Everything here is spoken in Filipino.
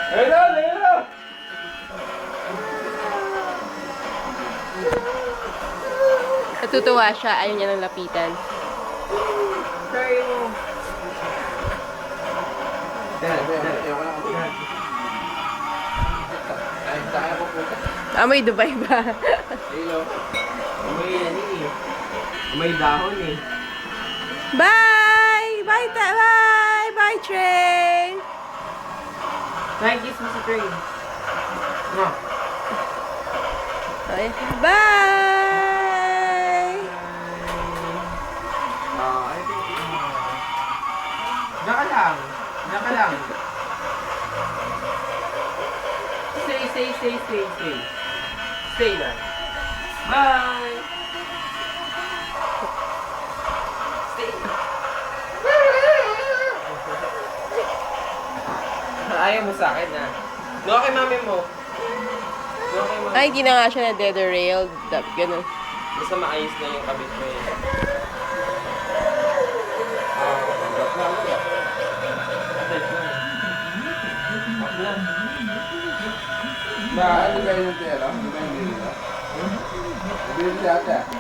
Hello, hello! Natutuwa siya. Ayaw niya ng lapitan. Try mo. Dad. Ay, kaya ko po. Amoy Dubai ba? Hello. May ano eh. May dahon eh. Bye! Bye! Bye, train! Thank you, Mr. Train. No. Ay, bye! I think... Diyan ka lang. Diyan ka lang. Stay. Stay lang. Bye! Stay. Ayaw mo sa akin, ha? Doon kay mami mo. Doon kay mami. Ay, hindi na nga siya na dead-railed. Ganun. Basta maayos na yung kabit mo eh. Ba, ano ba yung pera? Ano ba yung pera? Bili yata.